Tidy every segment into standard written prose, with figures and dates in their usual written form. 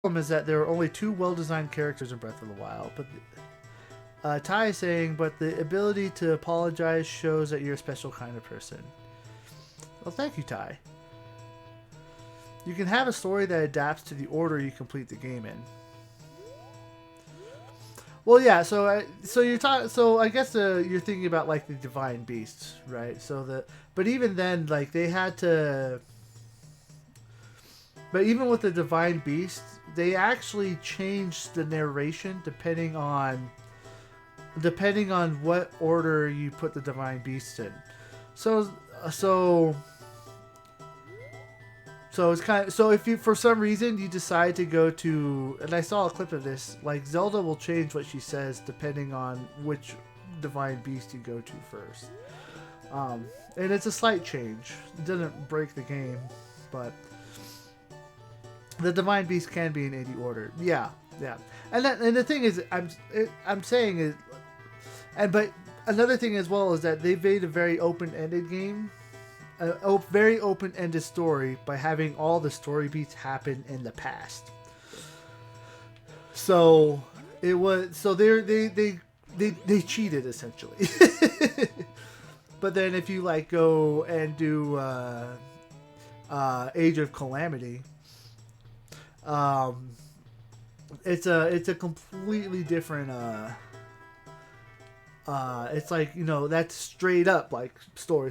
problem is that there are only two well-designed characters in Breath of the Wild, but Ty is saying, but the ability to apologize shows that you're a special kind of person. Well, thank you, Ty. You can have a story that adapts to the order you complete the game in. Well, yeah. So you're talking. So I guess you're thinking about like the divine beasts, right? But even then, like they had to. But even with the divine beasts, they actually changed the narration depending on what order you put the divine beasts in. So so so it's kind of so if you for some reason you decide to go to, and I saw a clip of this, like Zelda will change what she says depending on which divine beast you go to first. And it's a slight change. It doesn't break the game, but the divine beast can be in any order. Yeah, yeah. And the thing is, I'm saying is, and but another thing as well is that they've made a very open-ended game, a very open-ended story by having all the story beats happen in the past. So it was so they cheated essentially. But then if you like go and do Age of Calamity, um, it's a completely different it's like, that's straight up like story.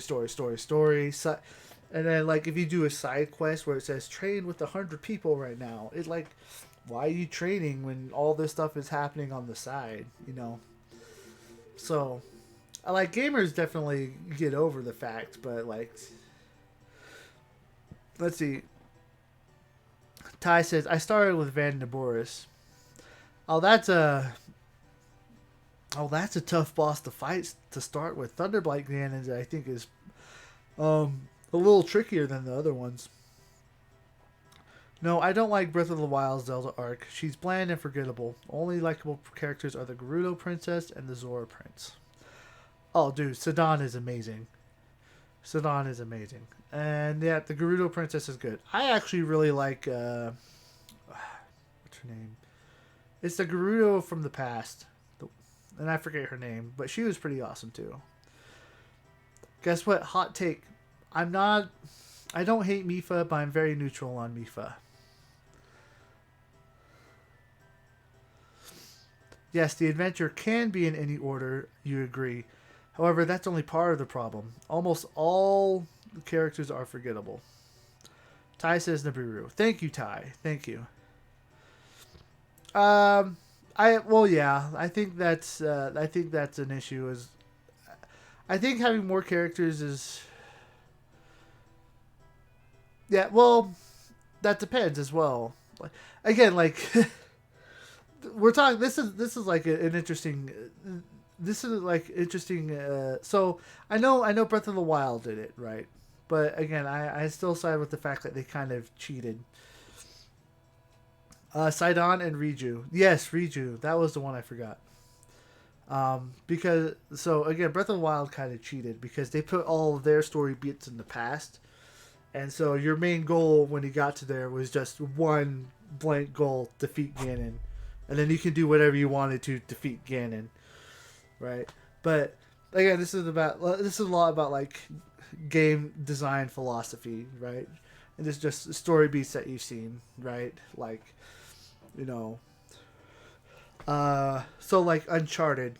So, and then like if you do a side quest where it says train with 100 people right now, it's like, why are you training when all this stuff is happening on the side? So I like gamers definitely get over the fact, but like, let's see. Ty says I started with Van Boris. Oh, that's a tough boss to fight to start with. Thunderblight Ganon, I think, is a little trickier than the other ones. No, I don't like Breath of the Wild Zelda arc. She's bland and forgettable. Only likable characters are the Gerudo Princess and the Zora Prince. Oh, dude, Sidon is amazing. Sidon is amazing. And yeah, the Gerudo Princess is good. I actually really like what's her name? It's the Gerudo from the past, and I forget her name, but she was pretty awesome too. Guess what? Hot take. I'm not. I don't hate Mifa, but I'm very neutral on Mifa. Yes, the adventure can be in any order. You agree. However, that's only part of the problem. Almost all the characters are forgettable. Ty says Nibiru. Thank you, Ty. Thank you. Um, yeah, I think that's an issue. Is I think having more characters is, yeah. Well, that depends as well. Like, again, like we're talking. This is like an interesting. This is like interesting. So I know Breath of the Wild did it right, but again, I still side with the fact that they kind of cheated. Sidon and Riju. Yes, Riju. That was the one I forgot. Because so again, Breath of the Wild kind of cheated because they put all of their story beats in the past, and so your main goal when you got to there was just one blank goal: defeat Ganon, and then you can do whatever you wanted to defeat Ganon, right? But again, this is a lot about like game design philosophy, right? And this is just story beats that you've seen, right? Like, you know, so like Uncharted,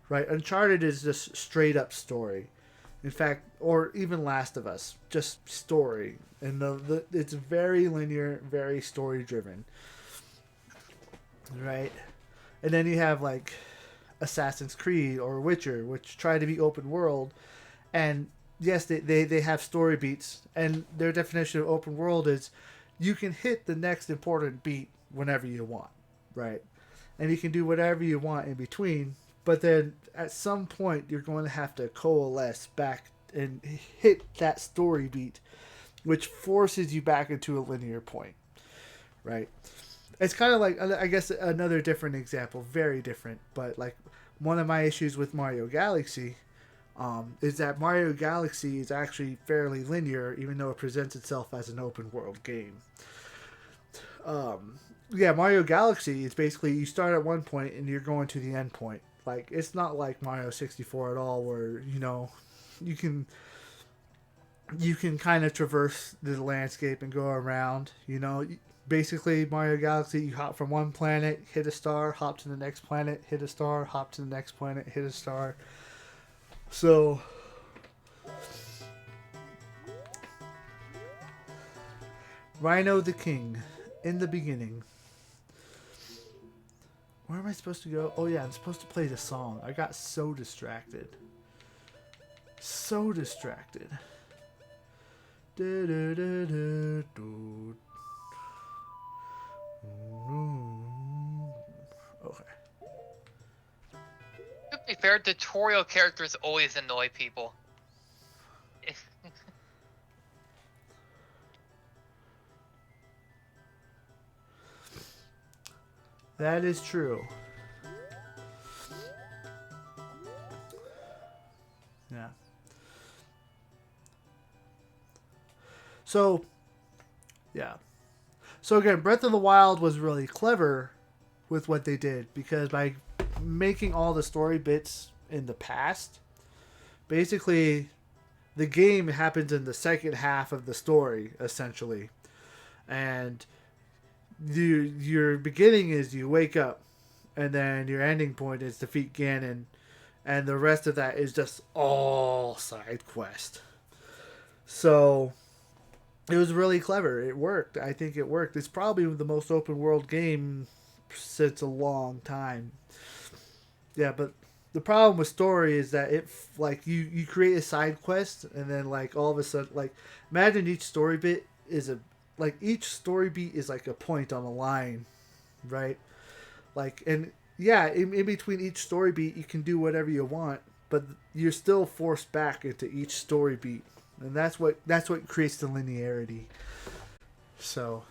right? Uncharted is just straight up story. In fact, or even Last of Us, just story, and it's very linear, very story driven, right? And then you have like Assassin's Creed or Witcher, which try to be open world, and yes, they have story beats, and their definition of open world is you can hit the next important beat whenever you want, right? And you can do whatever you want in between, but then at some point you're going to have to coalesce back and hit that story beat, which forces you back into a linear point, right? It's kind of like, I guess, another different example, very different, but like one of my issues with Mario Galaxy is that Mario Galaxy is actually fairly linear, even though it presents itself as an open world game. yeah, Mario Galaxy is basically you start at one point and you're going to the end point. Like it's not like Mario 64 at all, where you can you can kind of traverse the landscape and go around. Basically Mario Galaxy, you hop from one planet, hit a star, hop to the next planet, hit a star, hop to the next planet, hit a star. So Rhino the King, in the beginning. Where am I supposed to go? Oh yeah, I'm supposed to play the song. I got so distracted. So distracted. Okay. To be fair, tutorial characters always annoy people. That is true. Yeah. So, yeah. So again, Breath of the Wild was really clever with what they did because by making all the story bits in the past, basically the game happens in the second half of the story essentially. And your beginning is you wake up and then your ending point is defeat Ganon and the rest of that is just all side quest. So it was really clever. It worked. I think it worked. It's probably the most open world game since a long time. Yeah, but the problem with story is that it like you create a side quest and then like all of a sudden like imagine each story bit is a like each story beat is like a point on a line, right? Like and yeah, in between each story beat you can do whatever you want, but you're still forced back into each story beat, and that's what creates the linearity. So,